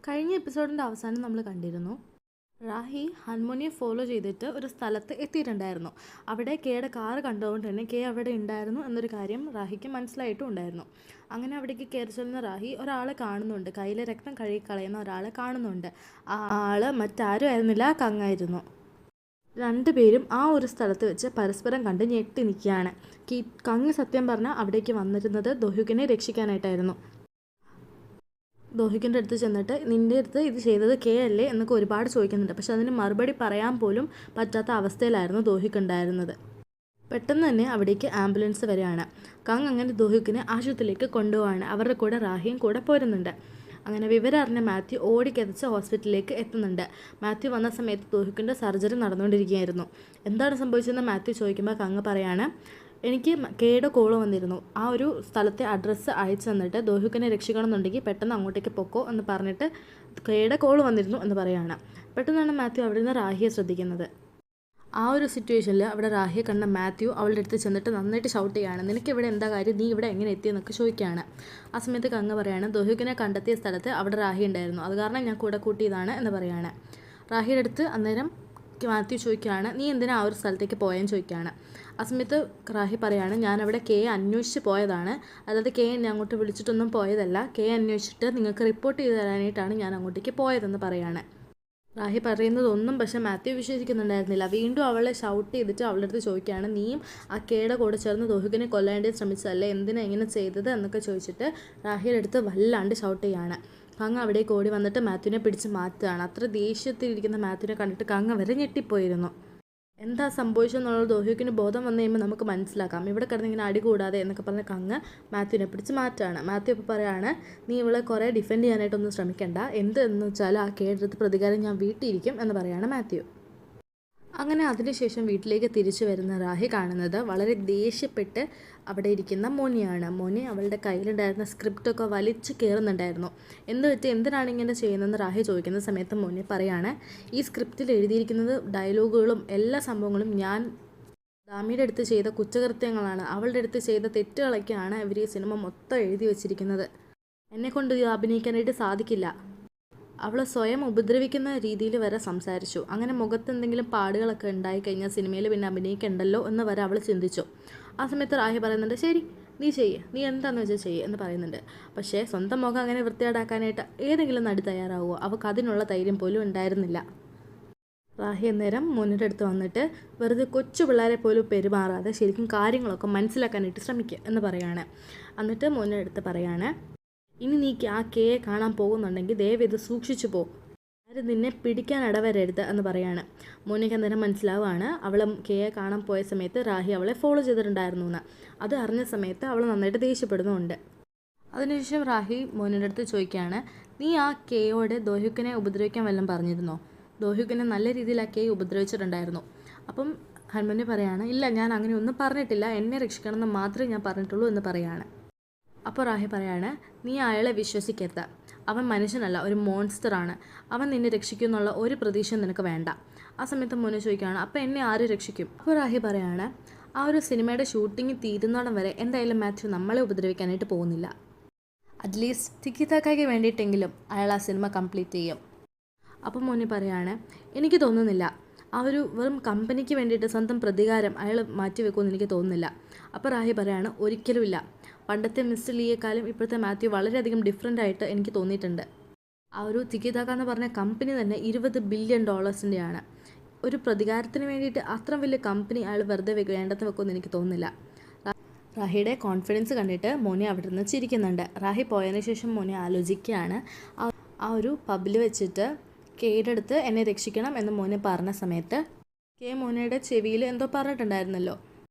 കഴിഞ്ഞ എപ്പിസോഡിൻ്റെ അവസാനം നമ്മൾ കണ്ടിരുന്നു റാഹി ഹൻമോനിയെ ഫോളോ ചെയ്തിട്ട് ഒരു സ്ഥലത്ത് എത്തിയിട്ടുണ്ടായിരുന്നു. അവിടെ കെയുടെ കാറ് കണ്ടുകൊണ്ട് തന്നെ കെ അവിടെ ഉണ്ടായിരുന്നു എന്നൊരു കാര്യം റാഹിക്ക് മനസ്സിലായിട്ടും ഉണ്ടായിരുന്നു. അങ്ങനെ അവിടേക്ക് കയറി ചെല്ലുന്ന റാഹി ഒരാളെ കാണുന്നുണ്ട്, കയ്യിലെ രക്തം കഴുകിക്കളയുന്ന ഒരാളെ കാണുന്നുണ്ട്. ആ ആള് മറ്റാരും ആയിരുന്നില്ല, കങ്ങായിരുന്നു. രണ്ടുപേരും ആ ഒരു സ്ഥലത്ത് വെച്ച് പരസ്പരം കണ്ട് ഞെട്ടി നിൽക്കുകയാണ്. കങ്ങ് സത്യം പറഞ്ഞാൽ അവിടേക്ക് വന്നിരുന്നത് ദോഹ്യുക്കിനെ രക്ഷിക്കാനായിട്ടായിരുന്നു. ദോഹിക്കിൻ്റെ അടുത്ത് ചെന്നിട്ട് നിൻ്റെ അടുത്ത് ഇത് ചെയ്തത് കെ അല്ലേ എന്നൊക്കെ ഒരുപാട് ചോദിക്കുന്നുണ്ട്. പക്ഷെ അതിന് മറുപടി പറയാൻ പോലും പറ്റാത്ത അവസ്ഥയിലായിരുന്നു ദോഹിക്ക് ഉണ്ടായിരുന്നത്. പെട്ടെന്ന് തന്നെ അവിടേക്ക് ആംബുലൻസ് വരികയാണ്. കങ് അങ്ങനെ ദോഹിക്കിനെ ആശുപത്രിയിലേക്ക് കൊണ്ടുപോവാണ്. അവരുടെ കൂടെ റാഹിയും കൂടെ പോരുന്നുണ്ട്. അങ്ങനെ വിവരം അറിഞ്ഞ മാത്യു ഓടിക്കതച്ച് ഹോസ്പിറ്റലിലേക്ക് എത്തുന്നുണ്ട്. മാത്യു വന്ന സമയത്ത് ദോഹിക്കിൻ്റെ സർജറി നടന്നുകൊണ്ടിരിക്കുകയായിരുന്നു. എന്താണ് സംഭവിച്ചതെന്ന് മാത്യു ചോദിക്കുമ്പോൾ കങ് പറയാണ്, എനിക്ക് കെയുടെ കോള് വന്നിരുന്നു. ആ ഒരു സ്ഥലത്തെ അഡ്രസ്സ് അയച്ചു തന്നിട്ട് ദോഹുക്കിനെ രക്ഷിക്കണമെന്നുണ്ടെങ്കിൽ പെട്ടെന്ന് അങ്ങോട്ടേക്ക് പൊക്കോ എന്ന് പറഞ്ഞിട്ട് കെയുടെ കോള് വന്നിരുന്നു എന്ന് പറയുകയാണ്. പെട്ടെന്നാണ് മാത്യു അവിടെ നിന്ന് റാഹിയെ ശ്രദ്ധിക്കുന്നത്. ആ ഒരു സിറ്റുവേഷനിൽ അവിടെ റാഹിയെ കണ്ട മാത്യു അവളുടെ അടുത്ത് ചെന്നിട്ട് നന്നായിട്ട് ഷൗട്ട് ചെയ്യുകയാണ്, നിനക്ക് ഇവിടെ എന്താ കാര്യം, നീ ഇവിടെ എങ്ങനെ എത്തിയെന്നൊക്കെ ചോദിക്കുകയാണ്. ആ സമയത്ത് കങ്ങ് പറയാണ്, ദോഹുക്കിനെ കണ്ടെത്തിയ സ്ഥലത്ത് അവിടെ റാഹി ഉണ്ടായിരുന്നു, അത് കാരണം ഞാൻ കൂടെ കൂട്ടിയതാണ് എന്ന് പറയുകയാണ്. റാഹിയുടെ അടുത്ത് അന്നേരം മാത്യു ചോദിക്കുകയാണ്, നീ എന്തിനാ ആ ഒരു സ്ഥലത്തേക്ക് പോയെന്ന് ചോദിക്കുകയാണ്. ആ സമയത്ത് റാഹി പറയാണ്, ഞാനവിടെ കെ അന്വേഷിച്ച് പോയതാണ്, അതായത് കെ എന്നെ അങ്ങോട്ട് വിളിച്ചിട്ടൊന്നും പോയതല്ല, കെ അന്വേഷിച്ചിട്ട് നിങ്ങൾക്ക് റിപ്പോർട്ട് ചെയ്ത് തരാനായിട്ടാണ് ഞാൻ അങ്ങോട്ടേക്ക് പോയതെന്ന് പറയാണ്. റാഹി പറയുന്നതൊന്നും പക്ഷേ മാത്യു വിശ്വസിക്കുന്നുണ്ടായിരുന്നില്ല. വീണ്ടും അവളെ ഷൗട്ട് ചെയ്തിട്ട് അവളുടെ അടുത്ത് ചോദിക്കുകയാണ്, നീയും ആ കെയുടെ കൂടെ ചേർന്ന് ദോഹുക്കിനെ കൊല്ലാണ്ടി ശ്രമിച്ചതല്ലേ, എന്തിനാ ഇങ്ങനെ ചെയ്തത് എന്നൊക്കെ ചോദിച്ചിട്ട് റാഹിയുടെ അടുത്ത് വല്ലാണ്ട് ഷൗട്ട് ചെയ്യാണ്. കങ്ങ് അവിടേക്ക് ഓടി വന്നിട്ട് മാത്യുവിനെ പിടിച്ച് മാറ്റുകയാണ്. അത്ര ദേഷ്യത്തിലിരിക്കുന്ന മാത്യുവിനെ കണ്ടിട്ട് കങ്ങ് വരെ ഞെട്ടിപ്പോയിരുന്നു. എന്താ സംഭവിച്ചെന്നുള്ളത് ദോഹ്യുക്കിന് ബോധം വന്നു കഴിയുമ്പോൾ നമുക്ക് മനസ്സിലാക്കാം. ഇവിടെ കിടന്ന് ഇങ്ങനെ അടി കൂടാതെ എന്നൊക്കെ പറഞ്ഞ് കങ്ങ് മാത്യുവിനെ പിടിച്ച് മാറ്റുകയാണ്. മാത്യു ഇപ്പോൾ പറയാണ്, നീ ഇവളെ കുറേ ഡിഫെൻഡ് ചെയ്യാനായിട്ടൊന്നും ശ്രമിക്കണ്ട, എന്തെന്ന് വെച്ചാൽ ആ കേടെടുത്ത് പ്രതികാരം ഞാൻ വീട്ടിയിരിക്കും എന്ന് പറയാണ് മാത്യു. അങ്ങനെ അതിനുശേഷം വീട്ടിലേക്ക് തിരിച്ചു വരുന്ന റാഹി കാണുന്നത് വളരെ ദേഷ്യപ്പെട്ട് അവിടെ ഇരിക്കുന്ന മോനിയാണ്. മോനി അവളുടെ കയ്യിലുണ്ടായിരുന്ന സ്ക്രിപ്റ്റൊക്കെ വലിച്ചു കയറുന്നുണ്ടായിരുന്നു. എന്ത് വെച്ച് എന്തിനാണ് ഇങ്ങനെ ചെയ്യുന്നതെന്ന് റാഹി ചോദിക്കുന്ന സമയത്ത് മോനി പറയാണ്, ഈ സ്ക്രിപ്റ്റിൽ എഴുതിയിരിക്കുന്നത് ഡയലോഗുകളും എല്ലാ സംഭവങ്ങളും ഞാൻ ദാമിയുടെ അടുത്ത് ചെയ്ത കുറ്റകൃത്യങ്ങളാണ്, അവളുടെ അടുത്ത് ചെയ്ത തെറ്റുകളൊക്കെയാണ് ഇവർ ഈ സിനിമ മൊത്തം എഴുതി വച്ചിരിക്കുന്നത്. എന്നെക്കൊണ്ട് ഇത് അഭിനയിക്കാനായിട്ട് സാധിക്കില്ല. അവൾ സ്വയം ഉപദ്രവിക്കുന്ന രീതിയിൽ വരെ സംസാരിച്ചു. അങ്ങനെ മുഖത്ത് എന്തെങ്കിലും പാടുകളൊക്കെ ഉണ്ടായിക്കഴിഞ്ഞാൽ സിനിമയിൽ പിന്നെ അഭിനയിക്കണ്ടല്ലോ എന്ന് വരെ അവൾ ചിന്തിച്ചു. ആ സമയത്ത് റാഹി പറയുന്നുണ്ട്, ശരി നീ ചെയ്യ്, നീ എന്താണെന്ന് വെച്ചാൽ ചെയ്യ് എന്ന് പറയുന്നുണ്ട്. പക്ഷേ സ്വന്തം മുഖം അങ്ങനെ വൃത്തികേടാക്കാനായിട്ട് ഏതെങ്കിലും നടി തയ്യാറാവുമോ? അവൾക്ക് അതിനുള്ള ധൈര്യം പോലും ഉണ്ടായിരുന്നില്ല. റാഹി അന്നേരം മോനിയുടെ അടുത്ത് വന്നിട്ട് വെറുതെ കൊച്ചു പിള്ളേരെ പോലും പെരുമാറാതെ ശരിക്കും കാര്യങ്ങളൊക്കെ മനസ്സിലാക്കാനായിട്ട് ശ്രമിക്കുക എന്ന് പറയാണ്. എന്നിട്ട് മോനിയുടെ അടുത്ത് പറയാണ്, ഇനി നീ ആ കെയെ കാണാൻ പോകുന്നുണ്ടെങ്കിൽ ദയവ് ഇത് സൂക്ഷിച്ചു പോ, ആരും നിന്നെ പിടിക്കാൻ ഇടവരരുത് എന്ന് പറയാണ്. മോനിക്ക് അന്നേരം മനസ്സിലാവുകയാണ് അവൾ കെയെ കാണാൻ പോയ സമയത്ത് റാഹി അവളെ ഫോളോ ചെയ്തിട്ടുണ്ടായിരുന്നു എന്ന്. അത് അറിഞ്ഞ സമയത്ത് അവൾ നന്നായിട്ട് ദേഷ്യപ്പെടുന്നുമുണ്ട്. അതിനുശേഷം റാഹി മോനിൻ്റെ അടുത്ത് ചോദിക്കുകയാണ്, നീ ആ കെയോട് ദോഹ്യുക്കിനെ ഉപദ്രവിക്കാൻ വല്ലതും പറഞ്ഞിരുന്നോ? ദോഹ്യുക്കിനെ നല്ല രീതിയിൽ ആ കെ ഉപദ്രവിച്ചിട്ടുണ്ടായിരുന്നു. അപ്പം ഹൻമോനി പറയാണ്, ഇല്ല ഞാൻ അങ്ങനെ ഒന്നും പറഞ്ഞിട്ടില്ല, എന്നെ രക്ഷിക്കണമെന്ന് മാത്രമേ ഞാൻ പറഞ്ഞിട്ടുള്ളൂ എന്ന് പറയാണ്. അപ്പോൾ റാഹി പറയാണ്, നീ അയാളെ വിശ്വസിക്കരുത്, അവൻ മനുഷ്യനല്ല, ഒരു മോൺസ്റ്ററാണ്, അവൻ നിന്നെ രക്ഷിക്കുമെന്നുള്ള ഒരു പ്രതീക്ഷയും നിനക്ക് വേണ്ട. ആ സമയത്ത് മോനെ ചോദിക്കുകയാണ്, അപ്പോൾ എന്നെ ആര് രക്ഷിക്കും? അപ്പോൾ റാഹി പറയാണ്, ആ ഒരു സിനിമയുടെ ഷൂട്ടിംഗ് തീരുന്നോടം വരെ എന്തായാലും മാത്യു നമ്മളെ ഉപദ്രവിക്കാനായിട്ട് പോകുന്നില്ല, അറ്റ്ലീസ്റ്റ് തിക്കി താക്കായ്ക്ക് വേണ്ടിയിട്ടെങ്കിലും അയാൾ ആ സിനിമ കംപ്ലീറ്റ് ചെയ്യും. അപ്പോൾ മോനെ പറയാണ്, എനിക്ക് തോന്നുന്നില്ല, ആ ഒരു വെറും കമ്പനിക്ക് വേണ്ടിയിട്ട് സ്വന്തം പ്രതികാരം അയാൾ മാറ്റിവെക്കുമെന്ന് എനിക്ക് തോന്നുന്നില്ല. അപ്പോൾ റാഹി പറയാണ്, ഒരിക്കലുമില്ല, പണ്ടത്തെ മിസ്റ്റർ ലീയേക്കാളും ഇപ്പോഴത്തെ മാത്യു വളരെയധികം ഡിഫറെൻ്റ് ആയിട്ട് എനിക്ക് തോന്നിയിട്ടുണ്ട്. ആ ഒരു തിക്കിതാക്ക എന്ന് പറഞ്ഞ കമ്പനി തന്നെ $20 ബില്യൺ ഒരു പ്രതികാരത്തിന് വേണ്ടിയിട്ട് അത്ര വലിയ കമ്പനി അയാൾ വെറുതെ വേണ്ടെന്ന് വെക്കുമെന്ന് എനിക്ക് തോന്നുന്നില്ല. റാഹിയുടെ കോൺഫിഡൻസ് കണ്ടിട്ട് മോനെ അവിടെ നിന്ന് ചിരിക്കുന്നുണ്ട്. റാഹി പോയതിന് ശേഷം മോനെ ആലോചിക്കുകയാണ്, ആ ഒരു പബ്ബിൽ വെച്ചിട്ട് കെയുടെ അടുത്ത് എന്നെ രക്ഷിക്കണം എന്ന് മോനെ പറഞ്ഞ സമയത്ത് കെ മോനയുടെ ചെവിയിൽ എന്തോ പറഞ്ഞിട്ടുണ്ടായിരുന്നല്ലോ.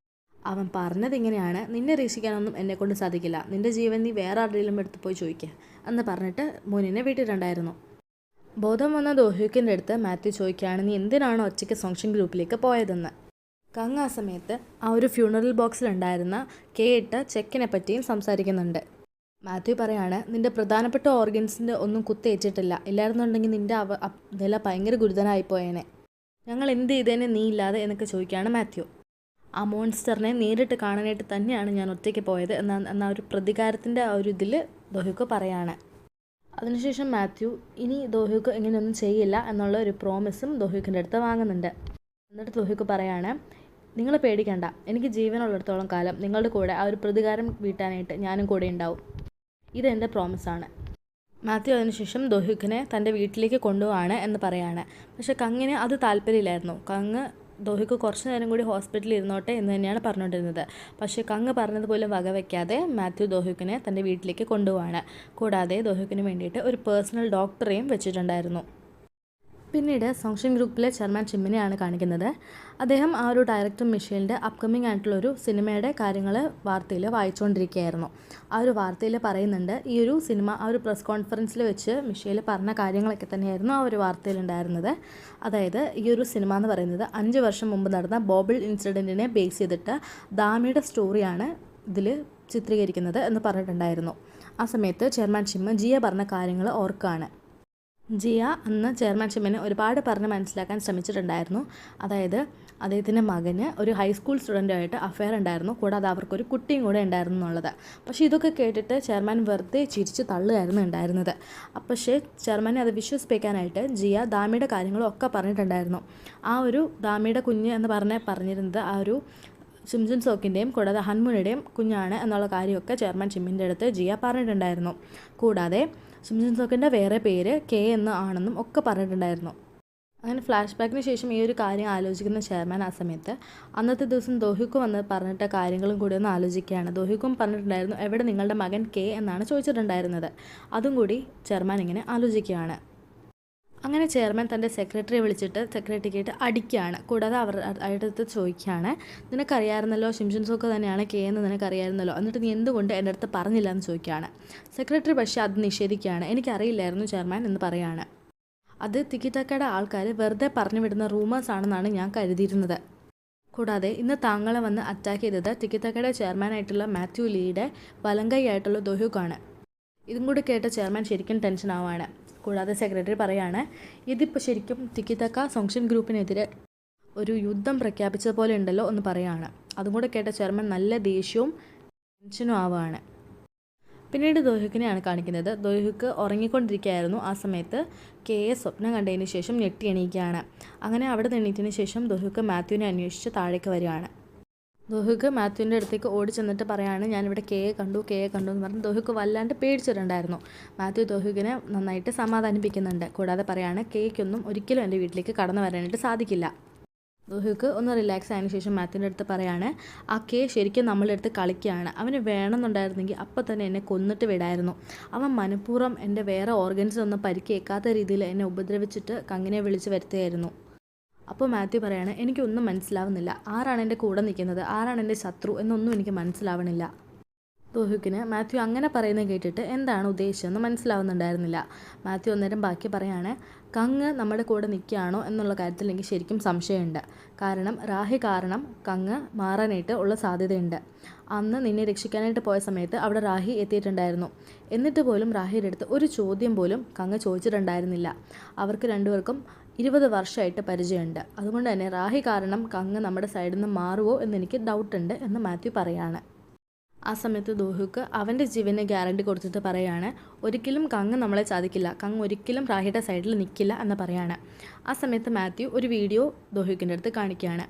അവൻ പറഞ്ഞത് ഇങ്ങനെയാണ്, നിന്നെ രക്ഷിക്കാനൊന്നും എന്നെക്കൊണ്ട് സാധിക്കില്ല, നിൻ്റെ ജീവൻ നീ വേറെ ആരുടെയും എടുത്ത് പോയി ചോദിക്കുക എന്ന് പറഞ്ഞിട്ട് മോനിനെ വീട്ടിട്ടുണ്ടായിരുന്നു. ബോധം വന്ന ദോഹ്യുക്കിൻ്റെ അടുത്ത് മാത്യു ചോദിക്കുകയാണ്, നീ എന്തിനാണോ ഒറ്റയ്ക്ക് ഫംഗ്ഷൻ ഗ്രൂപ്പിലേക്ക് പോയതെന്ന്. കങ് ആ സമയത്ത് ആ ഒരു ഫ്യൂണറൽ ബോക്സിലുണ്ടായിരുന്ന കെ ഇട്ട ചെക്കിനെ പറ്റിയും സംസാരിക്കുന്നുണ്ട്. മാത്യു പറയാണ്, നിൻ്റെ പ്രധാനപ്പെട്ട ഓർഗൻസിൻ്റെ ഒന്നും കുത്തേറ്റിട്ടില്ല, ഇല്ലായിരുന്നുണ്ടെങ്കിൽ നിൻ്റെ നില ഭയങ്കര ഗുരുതരമായിപ്പോയേനെ, ഞങ്ങൾ എന്ത് ചെയ്തേനെ നീ ഇല്ലാതെ എന്നൊക്കെ ചോദിക്കുകയാണ് മാത്യു. ആ മോൺസ്റ്ററിനെ നേരിട്ട് കാണാനായിട്ട് തന്നെയാണ് ഞാൻ ഒറ്റയ്ക്ക് പോയത് എന്ന ഒരു പ്രതികാരത്തിൻ്റെ ആ ഒരു ഇതിൽ ദോഹ്യുക്ക് പറയാണ്. അതിനുശേഷം മാത്യു ഇനി ദോഹ്യുക്ക് ഇങ്ങനെയൊന്നും ചെയ്യില്ല എന്നുള്ള ഒരു പ്രോമിസും ദോഹ്യുക്കിൻ്റെ അടുത്ത് വാങ്ങുന്നുണ്ട്. എന്നിട്ട് ദോഹ്യുക്ക് പറയാണ്, നിങ്ങൾ പേടിക്കണ്ട, എനിക്ക് ജീവനുള്ളിടത്തോളം കാലം നിങ്ങളുടെ കൂടെ ആ ഒരു പ്രതികാരം വീട്ടാനായിട്ട് ഞാനും കൂടെ ഉണ്ടാവും. ഇതെൻ്റെ പ്രോമിസാണ്. മാത്യു അതിനുശേഷം ദോഹ്യുക്കിനെ തൻ്റെ വീട്ടിലേക്ക് കൊണ്ടുപോവാണ് എന്ന് പറയാണ്. പക്ഷേ കങ്ങിന് അത് താല്പര്യമില്ലായിരുന്നു. കങ്ങ് ദോഹ്യുക്ക് കുറച്ച് നേരം കൂടി ഹോസ്പിറ്റലിൽ ഇരുന്നോട്ടെ എന്ന് തന്നെയാണ് പറഞ്ഞുകൊണ്ടിരുന്നത്. പക്ഷേ കങ്ങ് പറഞ്ഞതുപോലെ വകവയ്ക്കാതെ മാത്യു ദോഹ്യുക്കിനെ തൻ്റെ വീട്ടിലേക്ക് കൊണ്ടുപോവാണ്. കൂടാതെ ദോഹ്യുക്കിന് വേണ്ടിയിട്ട് ഒരു പേഴ്സണൽ ഡോക്ടറെയും വെച്ചിട്ടുണ്ടായിരുന്നു. പിന്നീട് സോങ്ഷൻ ഗ്രൂപ്പിലെ ചെയർമാൻ ഷിമ്മിനെയാണ് കാണിക്കുന്നത്. അദ്ദേഹം ആ ഒരു ഡയറക്ടർ മിഷേലിൻ്റെ അപ്കമിങ് ആയിട്ടുള്ളൊരു സിനിമയുടെ കാര്യങ്ങൾ വാർത്തയിൽ വായിച്ചുകൊണ്ടിരിക്കുകയായിരുന്നു. ആ ഒരു വാർത്തയിൽ പറയുന്നുണ്ട്, ഈ ഒരു സിനിമ ആ ഒരു പ്രസ് കോൺഫറൻസിൽ വെച്ച് മിഷേൽ പറഞ്ഞ കാര്യങ്ങളൊക്കെ തന്നെയായിരുന്നു ആ ഒരു വാർത്തയിലുണ്ടായിരുന്നത്. അതായത് ഈ ഒരു സിനിമ എന്ന് പറയുന്നത് 5 വർഷം മുമ്പ് നടന്ന ബോബിൾ ഇൻസിഡൻറ്റിനെ ബേസ് ചെയ്തിട്ട് ദാമിയുടെ സ്റ്റോറിയാണ് ഇതിൽ ചിത്രീകരിക്കുന്നത് എന്ന് പറഞ്ഞിട്ടുണ്ടായിരുന്നു. ആ സമയത്ത് ചെയർമാൻ ഷിമ്മ് ജിയ പറഞ്ഞ കാര്യങ്ങൾ ഓർക്കുകയാണ്. ജിയ അന്ന് ചെയർമാൻ ഷിമ്മിനെ ഒരുപാട് പറഞ്ഞ് മനസ്സിലാക്കാൻ ശ്രമിച്ചിട്ടുണ്ടായിരുന്നു. അതായത് അദ്ദേഹത്തിൻ്റെ മകന് ഒരു ഹൈസ്കൂൾ സ്റ്റുഡൻറ്റുമായിട്ട് അഫെയർ ഉണ്ടായിരുന്നു, കൂടാതെ അവർക്കൊരു കുട്ടിയും കൂടെ ഉണ്ടായിരുന്നു എന്നുള്ളത്. പക്ഷേ ഇതൊക്കെ കേട്ടിട്ട് ചെയർമാൻ വെറുതെ ചിരിച്ച് തള്ളുകയായിരുന്നു ഉണ്ടായിരുന്നത്. പക്ഷേ ചെയർമാനെ അത് വിശ്വസിപ്പിക്കാനായിട്ട് ജിയ ദാമിയുടെ കാര്യങ്ങളൊക്കെ പറഞ്ഞിട്ടുണ്ടായിരുന്നു. ആ ഒരു ദാമിയുടെ കുഞ്ഞ് എന്ന് പറഞ്ഞിരുന്നത് ആ ഒരു ഷിംജുൻ സോക്കിൻ്റെയും കൂടാതെ ഹൻമുനുടെയും കുഞ്ഞാണ് എന്നുള്ള കാര്യമൊക്കെ ചെയർമാൻ ഷിമ്മിൻ്റെ അടുത്ത് ജിയ പറഞ്ഞിട്ടുണ്ടായിരുന്നു. കൂടാതെ ഷിംജുൻ സോക്കിൻ്റെ വേറെ പേര് കെ എന്ന് ആണെന്നും ഒക്കെ പറഞ്ഞിട്ടുണ്ടായിരുന്നു. അങ്ങനെ ഫ്ലാഷ് ബാക്കിന് ശേഷം ഈ ഒരു കാര്യം ആലോചിക്കുന്ന ചെയർമാൻ ആ സമയത്ത് അന്നത്തെ ദിവസം ദോഹ്യുക്ക് വന്ന് പറഞ്ഞിട്ട കാര്യങ്ങളും കൂടി ഒന്ന് ആലോചിക്കുകയാണ്. ദോഹ്യുക്കും പറഞ്ഞിട്ടുണ്ടായിരുന്നു, എവിടെ നിങ്ങളുടെ മകൻ കെ എന്നാണ് ചോദിച്ചിട്ടുണ്ടായിരുന്നത്. അതും കൂടി ചെയർമാൻ ഇങ്ങനെ ആലോചിക്കുകയാണ്. അങ്ങനെ ചെയർമാൻ തൻ്റെ സെക്രട്ടറിയെ വിളിച്ചിട്ട് സെക്രട്ടറിക്കായിട്ട് അടിക്കുകയാണ്. കൂടാതെ അടുത്ത് ചോദിക്കുകയാണ്, നിനക്കറിയാമായിരുന്നല്ലോ ഷിംജുൻ സോക്ക് തന്നെയാണ് കെ എന്ന് നിനക്കറിയാമായിരുന്നല്ലോ, എന്നിട്ട് നീ എന്തുകൊണ്ട് എൻ്റെ അടുത്ത് പറഞ്ഞില്ല എന്ന് ചോദിക്കുകയാണ്. സെക്രട്ടറി പക്ഷേ അത് നിഷേധിക്കുകയാണ്. എനിക്കറിയില്ലായിരുന്നു ചെയർമാൻ എന്ന് പറയുകയാണ്. അത് തിക്കിത്തക്കയുടെ ആൾക്കാർ വെറുതെ പറഞ്ഞു വിടുന്ന റൂമേഴ്സ് ആണെന്നാണ് ഞാൻ കരുതിയിരുന്നത്. കൂടാതെ ഇന്ന് താങ്കളെ വന്ന് അറ്റാക്ക് ചെയ്തത് തിക്കിത്തക്കയുടെ ചെയർമാനായിട്ടുള്ള മാത്യു ലീയുടെ വലങ്കൈ ആയിട്ടുള്ള ദോഹ്യുക്കാണ്. ഇതും കൂടി കേട്ട ചെയർമാൻ ശരിക്കും ടെൻഷൻ ആവുകയാണ്. കൂടാതെ സെക്രട്ടറി പറയാണ്, ഇതിപ്പോൾ ശരിക്കും തിക്കിത്തക്ക സോങ്ഷൻ ഗ്രൂപ്പിനെതിരെ ഒരു യുദ്ധം പ്രഖ്യാപിച്ച പോലെ ഉണ്ടല്ലോ എന്ന് പറയുകയാണ്. അതും കൂടെ കേട്ട ചെയർമാൻ നല്ല ദേഷ്യവും ടെൻഷനും ആവുകയാണ്. പിന്നീട് ദോഹ്യുക്കിനെയാണ് കാണിക്കുന്നത്. ദോഹ്യുക്ക് ഉറങ്ങിക്കൊണ്ടിരിക്കുകയായിരുന്നു. ആ സമയത്ത് കെയെ സ്വപ്നം കണ്ടതിന് ശേഷം ഞെട്ടി എണീക്കുകയാണ്. അങ്ങനെ അവിടെ നിന്ന് എണീറ്റതിന് ശേഷം ദോഹ്യുക്ക് മാത്യുവിനെ അന്വേഷിച്ച് താഴേക്ക് വരികയാണ്. ദോഹ്യുക്ക് മാത്യുവിൻ്റെ അടുത്തേക്ക് ഓടി ചെന്നിട്ട് പറയാണ്, ഞാനിവിടെ കെയെ കണ്ടു എന്ന് പറഞ്ഞ് ദോഹ്യുക്ക് വല്ലാണ്ട് പേടിച്ചിട്ടുണ്ടായിരുന്നു. മാത്യു ദോഹ്യുക്കിനെ നന്നായിട്ട് സമാധാനിപ്പിക്കുന്നുണ്ട്. കൂടാതെ പറയാണ്, കെയ്ക്കൊന്നും ഒരിക്കലും എൻ്റെ വീട്ടിലേക്ക് കടന്നു വരാനായിട്ട് സാധിക്കില്ല. ദോഹ്യുക്ക് ഒന്ന് റിലാക്സ് ആയതിനു ശേഷം മാത്യുവിൻ്റെ അടുത്ത് പറയാണ്, ആ കെ ശരിക്കും നമ്മളുടെ അടുത്ത് കളിക്കുകയാണ്. അവന് വേണമെന്നുണ്ടായിരുന്നെങ്കിൽ അപ്പം തന്നെ എന്നെ കൊന്നിട്ട് വിടായിരുന്നു. അവൻ മനഃപൂർവ്വം എൻ്റെ വേറെ ഓർഗൻസിനൊന്നും പരിക്കേക്കാത്ത രീതിയിൽ എന്നെ ഉപദ്രവിച്ചിട്ട് കങ്ങിനെ വിളിച്ച് വരുത്തുകയായിരുന്നു. അപ്പോൾ മാത്യു പറയാണ്, എനിക്കൊന്നും മനസ്സിലാവുന്നില്ല, ആരാണ് എൻ്റെ കൂടെ നിൽക്കുന്നത്, ആരാണ് എൻ്റെ ശത്രു എന്നൊന്നും എനിക്ക് മനസ്സിലാവണില്ല. ദോഹ്യുക്കിന് മാത്യു അങ്ങനെ പറയുന്നത് കേട്ടിട്ട് എന്താണ് ഉദ്ദേശിച്ചതെന്ന് മനസ്സിലാവുന്നുണ്ടായിരുന്നില്ല. മാത്യു അന്നേരം ബാക്കി പറയാണ്, കങ്ങ് നമ്മുടെ കൂടെ നിൽക്കുകയാണോ എന്നുള്ള കാര്യത്തിൽ എനിക്ക് ശരിക്കും സംശയമുണ്ട്. കാരണം റാഹി കാരണം കങ്ങ് മാറാനായിട്ട് ഉള്ള സാധ്യതയുണ്ട്. അന്ന് നിന്നെ രക്ഷിക്കാനായിട്ട് പോയ സമയത്ത് അവിടെ റാഹി എത്തിയിട്ടുണ്ടായിരുന്നു. എന്നിട്ട് പോലും റാഹിയുടെ അടുത്ത് ഒരു ചോദ്യം പോലും കങ്ങ് ചോദിച്ചിട്ടുണ്ടായിരുന്നില്ല. അവർക്ക് രണ്ടുപേർക്കും 20 വർഷമായിട്ട് പരിചയമുണ്ട്. അതുകൊണ്ട് തന്നെ റാഹി കാരണം കങ്ങ് നമ്മുടെ സൈഡിൽ നിന്ന് മാറുമോ എന്നെനിക്ക് ഡൗട്ടുണ്ട് എന്ന് മാത്യു പറയാണ്. ആ സമയത്ത് ദോഹ്യുക്ക് അവൻ്റെ ജീവന് ഗ്യാരണ്ടി കൊടുത്തിട്ട് പറയാണ്, ഒരിക്കലും കങ്ങ് നമ്മളെ ചതിക്കില്ല, കങ്ങ് ഒരിക്കലും റാഹിയുടെ സൈഡിൽ നിൽക്കില്ല എന്ന് പറയാണ്. ആ സമയത്ത് മാത്യു ഒരു വീഡിയോ ദോഹ്യുക്കിൻ്റെ അടുത്ത് കാണിക്കുകയാണ്.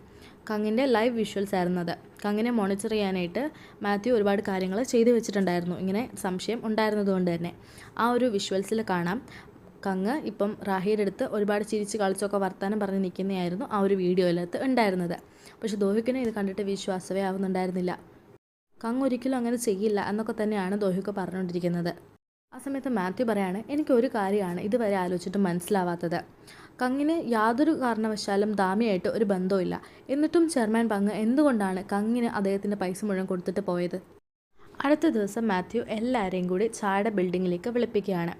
കങ്ങിൻ്റെ ലൈവ് വിഷ്വൽസ് ആയിരുന്നത്. കങ്ങിനെ മോണിറ്റർ ചെയ്യാനായിട്ട് മാത്യു ഒരുപാട് കാര്യങ്ങൾ ചെയ്തു വെച്ചിട്ടുണ്ടായിരുന്നു, ഇങ്ങനെ സംശയം ഉണ്ടായിരുന്നതുകൊണ്ട് തന്നെ. ആ ഒരു വിഷ്വൽസിൽ കാണാം, കങ്ങ് ഇപ്പം റാഹിയുടെ അടുത്ത് ഒരുപാട് ചിരിച്ച് കളിച്ചൊക്കെ വർത്താനം പറഞ്ഞ് നിൽക്കുന്നതായിരുന്നു ആ ഒരു വീഡിയോയിലകത്ത് ഉണ്ടായിരുന്നത്. പക്ഷെ ദോഹ്യുക്കിനെ ഇത് കണ്ടിട്ട് വിശ്വാസമേ ആവുന്നുണ്ടായിരുന്നില്ല. കങ്ങ് ഒരിക്കലും അങ്ങനെ ചെയ്യില്ല എന്നൊക്കെ തന്നെയാണ് ദോഹ്യുക്ക് പറഞ്ഞുകൊണ്ടിരിക്കുന്നത്. ആ സമയത്ത് മാത്യു പറയാണ്, എനിക്കൊരു കാര്യമാണ് ഇതുവരെ ആലോചിച്ചിട്ട് മനസ്സിലാവാത്തത്. കങ്ങിന് യാതൊരു കാരണവശാലും ദാമിയായിട്ട് ഒരു ബന്ധവുമില്ല. എന്നിട്ടും ചെയർമാൻ പങ്ങ് എന്തുകൊണ്ടാണ് കങ്ങിന് അദ്ദേഹത്തിൻ്റെ പൈസ മുഴുവൻ കൊടുത്തിട്ട് പോയത്? അടുത്ത ദിവസം മാത്യു എല്ലാവരെയും കൂടി ചായയുടെ ബിൽഡിങ്ങിലേക്ക് വിളിപ്പിക്കുകയാണ്.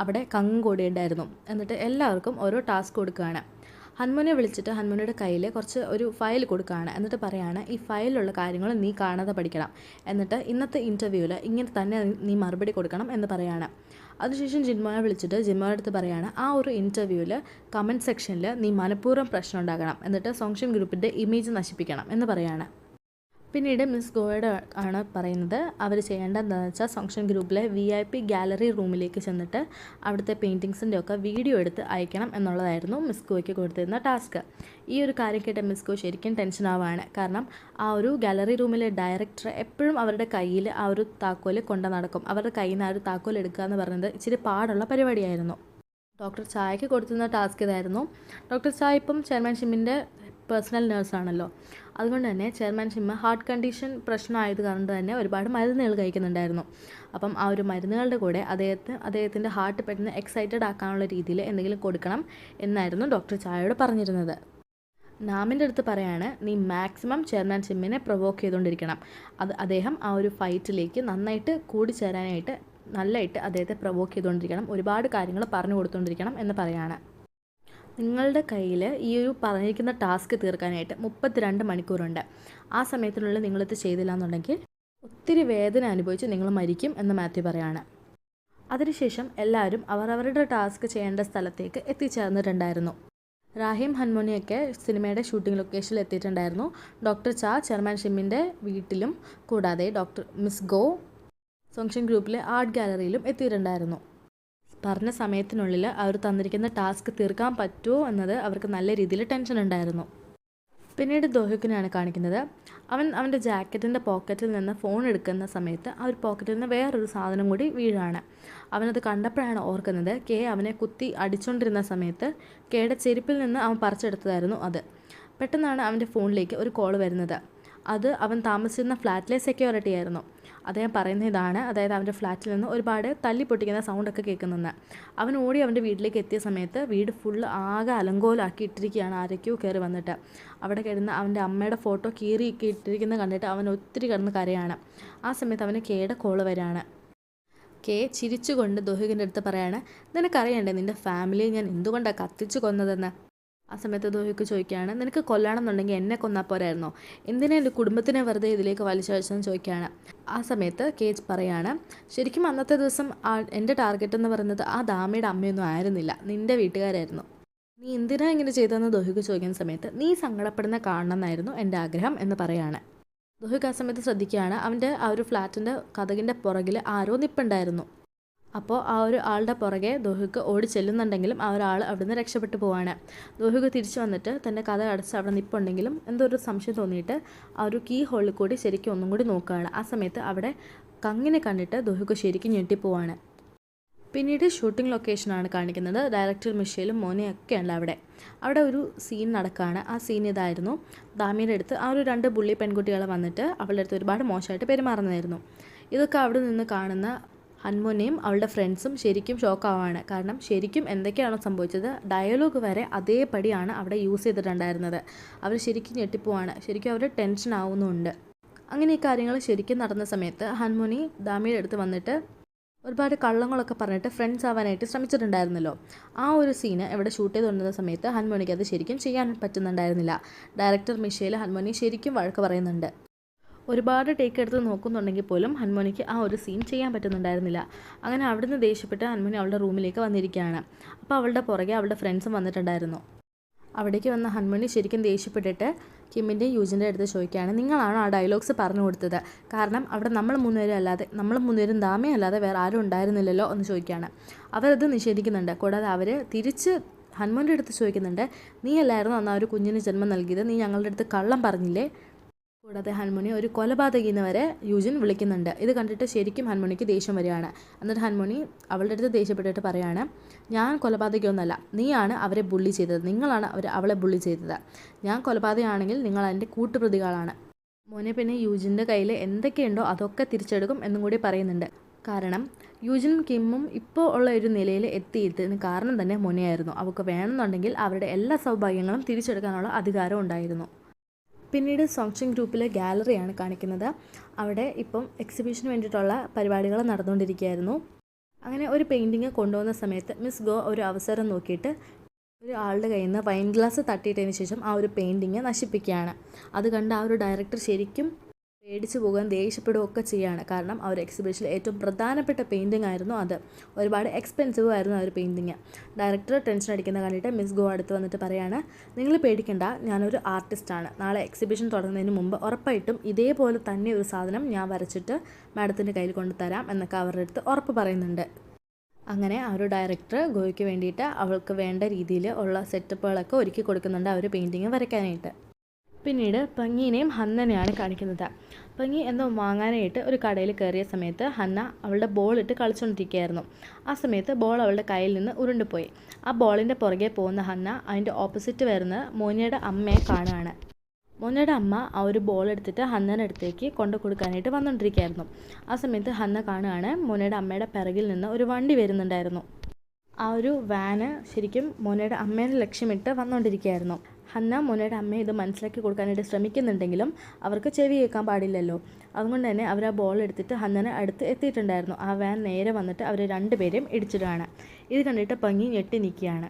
അവിടെ കങ്ങും കൂടി ഉണ്ടായിരുന്നു. എന്നിട്ട് എല്ലാവർക്കും ഓരോ ടാസ്ക് കൊടുക്കുകയാണ്. ഹൻമുനെ വിളിച്ചിട്ട് ഹൻമുനയുടെ കയ്യിൽ ഒരു ഫയൽ കൊടുക്കുകയാണ്. എന്നിട്ട് പറയാണ്, ഈ ഫയലിലുള്ള കാര്യങ്ങൾ നീ കാണാതെ പഠിക്കണം, എന്നിട്ട് ഇന്നത്തെ ഇൻ്റർവ്യൂവിൽ ഇങ്ങനെ തന്നെ നീ മറുപടി കൊടുക്കണം എന്ന് പറയാണ്. അതിനുശേഷം ജിൻമോയെ വിളിച്ചിട്ട് ജിൻമോയുടെ അടുത്ത് പറയാണ്, ആ ഒരു ഇൻ്റർവ്യൂവിൽ കമൻറ്റ് സെക്ഷനിൽ നീ മനഃപൂർവ്വം പ്രശ്നം ഉണ്ടാക്കണം, എന്നിട്ട് സോങ്ഷൻ ഗ്രൂപ്പിൻ്റെ ഇമേജ് നശിപ്പിക്കണം എന്ന് പറയാണ്. പിന്നീട് മിസ് ഗോയുടെ ആണ് പറയുന്നത് അവർ ചെയ്യേണ്ടത് എന്താണെന്ന് വെച്ചാൽ ഫംഗ്ഷൻ ഗ്രൂപ്പിലെ VIP ഗാലറി റൂമിലേക്ക് ചെന്നിട്ട് അവിടുത്തെ പെയിൻറ്റിങ്സിൻ്റെ ഒക്കെ വീഡിയോ എടുത്ത് അയക്കണം എന്നുള്ളതായിരുന്നു മിസ് ഗോയ്ക്ക് കൊടുത്തിരുന്ന ടാസ്ക്. ഈ ഒരു കാര്യം കേട്ട മിസ് ഗോ ശരിക്കും ടെൻഷൻ ആവുകയാണ്. കാരണം ആ ഒരു ഗാലറി റൂമിലെ ഡയറക്ടർ എപ്പോഴും അവരുടെ കയ്യിൽ ആ ഒരു താക്കോൽ കൊണ്ടു നടക്കും. അവരുടെ കയ്യിൽ നിന്ന് ആ ഒരു താക്കോൽ എടുക്കുക എന്ന് പറയുന്നത് ഇച്ചിരി പാടുള്ള പരിപാടിയായിരുന്നു. ഡോക്ടർ ചായക്ക് കൊടുത്തിരുന്ന ടാസ്ക് ഇതായിരുന്നു. ഡോക്ടർ ചായ ഇപ്പം ചെയർമാൻ ഷിമ്മിൻ്റെ പേഴ്സണൽ നേഴ്സാണല്ലോ. അതുകൊണ്ട് തന്നെ ചെയർമാൻ ഷിമ്മ ഹാർട്ട് കണ്ടീഷൻ പ്രശ്നമായത് കൊണ്ട് തന്നെ ഒരുപാട് മരുന്നുകൾ കഴിക്കുന്നുണ്ടായിരുന്നു. അപ്പം ആ ഒരു മരുന്നുകളുടെ കൂടെ അദ്ദേഹത്തിൻ്റെ ഹാർട്ട് പെട്ടെന്ന് എക്സൈറ്റഡ് ആക്കാനുള്ള രീതിയിൽ എന്തെങ്കിലും കൊടുക്കണം എന്നായിരുന്നു ഡോക്ടർ ചായയോട് പറഞ്ഞിരുന്നത്. നാമിൻ്റെ അടുത്ത് പറയാണ്, നീ മാക്സിമം ചെയർമാൻ ഷിമ്മിനെ പ്രൊവോക്ക് ചെയ്തുകൊണ്ടിരിക്കണം. അദ്ദേഹം ആ ഒരു ഫൈറ്റിലേക്ക് നന്നായിട്ട് കൂടിച്ചേരാനായിട്ട് നല്ലതായിട്ട് അദ്ദേഹത്തെ പ്രൊവോക്ക് ചെയ്തുകൊണ്ടിരിക്കണം, ഒരുപാട് കാര്യങ്ങൾ പറഞ്ഞു കൊടുത്തുകൊണ്ടിരിക്കണം എന്ന് പറയാണ്. നിങ്ങളുടെ കയ്യിൽ ഈ ഒരു പറഞ്ഞിരിക്കുന്ന ടാസ്ക് തീർക്കാനായിട്ട് 32 മണിക്കൂറുണ്ട്. ആ സമയത്തിനുള്ളിൽ നിങ്ങളിത് ചെയ്തില്ല എന്നുണ്ടെങ്കിൽ ഒത്തിരി വേദന അനുഭവിച്ച് നിങ്ങൾ മരിക്കും എന്ന് മാത്യു പറയാണ്. അതിനുശേഷം എല്ലാവരും അവരവരുടെ ടാസ്ക് ചെയ്യേണ്ട സ്ഥലത്തേക്ക് എത്തിച്ചേർന്നിട്ടുണ്ടായിരുന്നു. റാഹിം ഹൻമോണിയൊക്കെ സിനിമയുടെ ഷൂട്ടിംഗ് ലൊക്കേഷനിൽ എത്തിയിട്ടുണ്ടായിരുന്നു. ഡോക്ടർ ചാ ചെയർമാൻ ഷിമ്മിൻ്റെ വീട്ടിലും കൂടാതെ മിസ് ഗോ ഫംഗ്ഷൻ ഗ്രൂപ്പിലെ ആർട്ട് ഗാലറിയിലും എത്തിയിട്ടുണ്ടായിരുന്നു. പറഞ്ഞ സമയത്തിനുള്ളിൽ അവർ തന്നിരിക്കുന്ന ടാസ്ക് തീർക്കാൻ പറ്റുമോ എന്നത് അവർക്ക് നല്ല രീതിയിൽ ടെൻഷൻ ഉണ്ടായിരുന്നു. പിന്നീട് ദോഹിക്കിനെയാണ് കാണിക്കുന്നത്. അവൻ്റെ ജാക്കറ്റിൻ്റെ പോക്കറ്റിൽ നിന്ന് ഫോൺ എടുക്കുന്ന സമയത്ത് ആ ഒരു പോക്കറ്റിൽ നിന്ന് വേറൊരു സാധനം കൂടി വീഴാണ്. അവനത് കണ്ടപ്പോഴാണ് ഓർക്കുന്നത് അവനെ കുത്തി അടിച്ചുകൊണ്ടിരുന്ന സമയത്ത് കെയുടെ ചെരുപ്പിൽ നിന്ന് അവൻ പറിച്ചെടുത്തതായിരുന്നു അത്. പെട്ടെന്നാണ് അവൻ്റെ ഫോണിലേക്ക് ഒരു കോൾ വരുന്നത്. അത് അവൻ താമസിച്ചിരുന്ന ഫ്ലാറ്റിലെ സെക്യൂരിറ്റി ആയിരുന്നു. അദ്ദേഹം പറയുന്ന ഇതാണ്, അതായത് അവൻ്റെ ഫ്ലാറ്റിൽ നിന്ന് ഒരുപാട് തല്ലി പൊട്ടിക്കുന്ന സൗണ്ടൊക്കെ കേൾക്കുന്നെന്ന്. അവൻ ഓടി അവൻ്റെ വീട്ടിലേക്ക് എത്തിയ സമയത്ത് വീട് ഫുള്ള് ആകെ അലങ്കോലാക്കി ഇട്ടിരിക്കുകയാണ്. ആരൊക്കെയോ കയറി വന്നിട്ട് അവിടെ കിടന്ന് അവൻ്റെ അമ്മയുടെ ഫോട്ടോ കീറിയൊക്കെ ഇട്ടിരിക്കുന്നത് കണ്ടിട്ട് അവൻ ഒത്തിരി കിടന്ന് കരയാണ്. ആ സമയത്ത് അവന് കെയുടെ കോള് വരികയാണ്. ചിരിച്ചുകൊണ്ട് ദോഹികിൻ്റെ അടുത്ത് പറയാണ്, നിനക്കറിയണ്ടേ നിൻ്റെ ഫാമിലിയെ ഞാൻ എന്തുകൊണ്ടാണ് കത്തിച്ചു കൊന്നതെന്ന്. ആ സമയത്ത് ദോഹിക്ക് ചോദിക്കുകയാണ്, നിനക്ക് കൊല്ലണമെന്നുണ്ടെങ്കിൽ എന്നെ കൊന്നാൽ പോരായിരുന്നോ, എന്തിനാ എൻ്റെ കുടുംബത്തിനെ വെറുതെ ഇതിലേക്ക് വലിച്ചഴിച്ചെന്ന് ചോദിക്കുകയാണ്. ആ സമയത്ത് കേജ് പറയാണ്, ശരിക്കും അന്നത്തെ ദിവസം എൻ്റെ ടാർഗറ്റ് എന്ന് പറയുന്നത് ആ ദാമയുടെ അമ്മയൊന്നും ആയിരുന്നില്ല, നിൻ്റെ വീട്ടുകാരായിരുന്നു. നീ എന്തിനാ ഇങ്ങനെ ചെയ്തതെന്ന് ദോഹിക്ക് ചോദിക്കുന്ന സമയത്ത് നീ സങ്കടപ്പെടുന്ന കാണണമെന്നായിരുന്നു എൻ്റെ ആഗ്രഹം എന്ന് പറയാണ്. ദോഹിക്ക് ആ സമയത്ത് ശ്രദ്ധിക്കുകയാണ്, അവൻ്റെ ആ ഒരു ഫ്ലാറ്റിൻ്റെ കതകിൻ്റെ പുറകിൽ ആരോ നിപ്പുണ്ടായിരുന്നു. അപ്പോൾ ആ ഒരു ആളുടെ പുറകെ ദോഹിക്ക് ഓടി ചെല്ലുന്നുണ്ടെങ്കിലും ആ ഒരാൾ അവിടെ നിന്ന് രക്ഷപ്പെട്ടു പോവാണ്. ദോഹിക്ക് തിരിച്ചു വന്നിട്ട് തൻ്റെ കഥ അടച്ച് അവിടെ നിൽപ്പുണ്ടെങ്കിലും എന്തോ ഒരു സംശയം തോന്നിയിട്ട് ആ ഒരു കീ ഹോളിൽ കൂടി ശരിക്കും ഒന്നും കൂടി നോക്കുകയാണ്. ആ സമയത്ത് അവിടെ കങ്ങിനെ കണ്ടിട്ട് ദോഹിക്ക് ശരിക്കും ഞെട്ടിപ്പോവാണ്. പിന്നീട് ഷൂട്ടിംഗ് ലൊക്കേഷനാണ് കാണിക്കുന്നത്. ഡയറക്ടർ മിഷേലും മോനെയൊക്കെയുണ്ട് അവിടെ ഒരു സീൻ നടക്കുകയാണ്. ആ സീൻ ഇതായിരുന്നു, ദാമിയുടെ അടുത്ത് ആ ഒരു 2 ബുള്ളി പെൺകുട്ടികൾ വന്നിട്ട് അവളുടെ അടുത്ത് ഒരുപാട് മോശമായിട്ട് പെരുമാറുന്നതായിരുന്നു. ഇതൊക്കെ അവിടെ നിന്ന് കാണുന്ന ഹൻമോനെയും അവളുടെ ഫ്രണ്ട്സും ശരിക്കും ഷോക്കാവാണ്. കാരണം ശരിക്കും എന്തൊക്കെയാണോ സംഭവിച്ചത് ഡയലോഗ് വരെ അതേപടിയാണ് അവിടെ യൂസ് ചെയ്തിട്ടുണ്ടായിരുന്നത്. അവർ ശരിക്കും ഞെട്ടിപ്പോവാണ്, ശരിക്കും അവർ ടെൻഷൻ ആവുന്നുമുണ്ട്. അങ്ങനെ ഈ കാര്യങ്ങൾ ശരിക്കും നടന്ന സമയത്ത് ഹൻമോനി ദാമിയുടെ അടുത്ത് വന്നിട്ട് ഒരുപാട് കള്ളങ്ങളൊക്കെ പറഞ്ഞിട്ട് ഫ്രണ്ട്സ് ആവാനായിട്ട് ശ്രമിച്ചിട്ടുണ്ടായിരുന്നല്ലോ. ആ ഒരു സീന് ഇവിടെ ഷൂട്ട് ചെയ്തുകൊണ്ടിരുന്ന സമയത്ത് ഹൻമോനിക്ക് അത് ശരിക്കും ചെയ്യാൻ പറ്റുന്നുണ്ടായിരുന്നില്ല. ഡയറക്ടർ മിഷേൽ ഹൻമോനി ശരിക്കും വഴക്ക് പറയുന്നുണ്ട്. ഒരുപാട് ടേക്ക് എടുത്ത് നോക്കുന്നുണ്ടെങ്കിൽ പോലും ഹൻമോനിക്ക് ആ ഒരു സീൻ ചെയ്യാൻ പറ്റുന്നുണ്ടായിരുന്നില്ല. അങ്ങനെ അവിടുന്ന് ദേഷ്യപ്പെട്ട് ഹൻമോനി അവളുടെ റൂമിലേക്ക് വന്നിരിക്കുകയാണ്. അപ്പോൾ അവളുടെ പുറകെ അവളുടെ ഫ്രണ്ട്സും വന്നിട്ടുണ്ടായിരുന്നു. അവിടേക്ക് വന്ന ഹൻമോനി ശരിക്കും ദേഷ്യപ്പെട്ടിട്ട് കിമ്മിൻ്റെയും യൂജിൻ്റെ അടുത്ത് ചോദിക്കുകയാണ്, നിങ്ങളാണോ ആ ഡയലോഗ്സ് പറഞ്ഞു കൊടുത്തത്? കാരണം അവിടെ നമ്മൾ 3 പേരും അല്ലാതെ നമ്മൾ 3 പേരും ദാമേ അല്ലാതെ വേറെ ആരും ഉണ്ടായിരുന്നില്ലല്ലോ എന്ന് ചോദിക്കുകയാണ്. അവരത് നിഷേധിക്കുന്നുണ്ട്. കൂടാതെ അവർ തിരിച്ച് ഹൻമോൻ്റെ അടുത്ത് ചോദിക്കുന്നുണ്ട്, നീ അല്ലായിരുന്നു അന്ന് ആ ഒരു കുഞ്ഞിന് ജന്മം നൽകിയത്, നീ ഞങ്ങളുടെ അടുത്ത് കള്ളം പറഞ്ഞില്ലേ? കൂടാതെ ഹൻമോനി ഒരു കൊലപാതകീന്ന് വരെ യൂജിൻ വിളിക്കുന്നുണ്ട്. ഇത് കണ്ടിട്ട് ശരിക്കും ഹൻമോനിക്ക് ദേഷ്യം വരികയാണ്. എന്നിട്ട് ഹൻമോനി അവളുടെ അടുത്ത് ദേഷ്യപ്പെട്ടിട്ട് പറയാണ്, ഞാൻ കൊലപാതകയൊന്നുമല്ല, നീയാണ് അവരെ ബുള്ളി ചെയ്തത്, നിങ്ങളാണ് അവളെ ബുള്ളി ചെയ്തത്. ഞാൻ കൊലപാതകമാണെങ്കിൽ നിങ്ങൾ അതിൻ്റെ കൂട്ടുപ്രതികളാണ്. മോനെ പിന്നെ യൂജിൻ്റെ കയ്യിൽ എന്തൊക്കെയുണ്ടോ അതൊക്കെ തിരിച്ചെടുക്കും എന്നും കൂടി പറയുന്നുണ്ട്. കാരണം യൂജിനും കിമ്മും ഇപ്പോൾ ഉള്ള ഒരു നിലയിൽ എത്തിയതിന് കാരണം തന്നെ മോനെയായിരുന്നു. അവൾക്ക് വേണമെന്നുണ്ടെങ്കിൽ അവരുടെ എല്ലാ സൗഭാഗ്യങ്ങളും തിരിച്ചെടുക്കാനുള്ള അധികാരം ഉണ്ടായിരുന്നു. പിന്നീട് സോങ്ഷിങ് ഗ്രൂപ്പിലെ ഗാലറിയാണ് കാണിക്കുന്നത്. അവിടെ ഇപ്പം എക്സിബിഷന് വേണ്ടിയിട്ടുള്ള പരിപാടികൾ നടന്നുകൊണ്ടിരിക്കുകയായിരുന്നു. അങ്ങനെ ഒരു പെയിൻറ്റിങ് കൊണ്ടുവന്ന സമയത്ത് മിസ് ഗോ ഒരു അവസരം നോക്കിയിട്ട് ഒരു ആളുടെ കയ്യിൽ നിന്ന് വൈൻ ഗ്ലാസ് തട്ടിയിട്ടതിന് ശേഷം ആ ഒരു പെയിൻറ്റിങ് നശിപ്പിക്കുകയാണ്. അത് കണ്ട് ആ ഒരു ഡയറക്ടർ ശരിക്കും പേടിച്ചു പോകാൻ ദേഷ്യപ്പെടുകയും ഒക്കെ ചെയ്യുകയാണ്. കാരണം ആ ഒരു എക്സിബിഷനിൽ ഏറ്റവും പ്രധാനപ്പെട്ട പെയിൻറ്റിംഗ് ആയിരുന്നു അത്. ഒരുപാട് എക്സ്പെൻസീവ് ആയിരുന്നു ആ ഒരു പെയിൻറ്റിങ്. ഡയറക്ടർ ടെൻഷൻ അടിക്കുന്ന കണ്ടിട്ട് മിസ് ഗോ അടുത്ത് വന്നിട്ട് പറയാണ്, നിങ്ങൾ പേടിക്കണ്ട, ഞാനൊരു ആർട്ടിസ്റ്റാണ്. നാളെ എക്സിബിഷൻ തുടങ്ങുന്നതിന് മുമ്പ് ഉറപ്പായിട്ടും ഇതേപോലെ തന്നെ ഒരു സാധനം ഞാൻ വരച്ചിട്ട് മാഡത്തിൻ്റെ കയ്യിൽ കൊണ്ടുതരാം എന്നൊക്കെ അവരുടെ അടുത്ത് ഉറപ്പ് പറയുന്നുണ്ട്. അങ്ങനെ ആ ഒരു ഡയറക്ടർ ഗോയ്ക്ക് വേണ്ടിയിട്ട് അവൾക്ക് വേണ്ട രീതിയിൽ ഉള്ള സെറ്റപ്പുകളൊക്കെ ഒരുക്കി കൊടുക്കുന്നുണ്ട് ആ ഒരു പെയിൻറ്റിങ് വരയ്ക്കാനായിട്ട്. പിന്നീട് പങ്ങീനെയും ഹന്നനെയാണ് കാണിക്കുന്നത്. പങ്ങി എന്തോ വാങ്ങാനായിട്ട് ഒരു കടയിൽ കയറിയ സമയത്ത് ഹന്ന അവളുടെ ബോളിട്ട് കളിച്ചുകൊണ്ടിരിക്കുകയായിരുന്നു. ആ സമയത്ത് ബോൾ അവളുടെ കയ്യിൽ നിന്ന് ഉരുണ്ടുപോയി. ആ ബോളിൻ്റെ പുറകെ പോകുന്ന ഹന്ന അതിൻ്റെ ഓപ്പോസിറ്റ് വരുന്ന മോനയുടെ അമ്മയെ കാണുകയാണ്. മോനയുടെ അമ്മ ആ ഒരു ബോൾ എടുത്തിട്ട് ഹന്നയുടെ അടുത്തേക്ക് കൊണ്ടു കൊടുക്കാനായിട്ട് വന്നുകൊണ്ടിരിക്കുകയായിരുന്നു. ആ സമയത്ത് ഹന്ന കാണുകയാണ് മോനയുടെ അമ്മയുടെ പിറകിൽ നിന്ന് ഒരു വണ്ടി വരുന്നുണ്ടായിരുന്നു. ആ ഒരു വാന് ശരിക്കും മോനയുടെ അമ്മേനെ ലക്ഷ്യമിട്ട് വന്നുകൊണ്ടിരിക്കുകയായിരുന്നു. ഹന്ന മോനയുടെ അമ്മയെ ഇത് മനസ്സിലാക്കി കൊടുക്കാനായിട്ട് ശ്രമിക്കുന്നുണ്ടെങ്കിലും അവർക്ക് ചെവി കേൾക്കാൻ പാടില്ലല്ലോ. അതുകൊണ്ട് തന്നെ അവർ ആ ബോൾ എടുത്തിട്ട് ഹന്നനെ അടുത്ത് എത്തിയിട്ടുണ്ടായിരുന്നു. ആ വാൻ നേരെ വന്നിട്ട് അവർ രണ്ടുപേരെയും ഇടിച്ചിടുകയാണ്. ഇത് കണ്ടിട്ട് പങ്ങി ഞെട്ടി നിൽക്കുകയാണ്.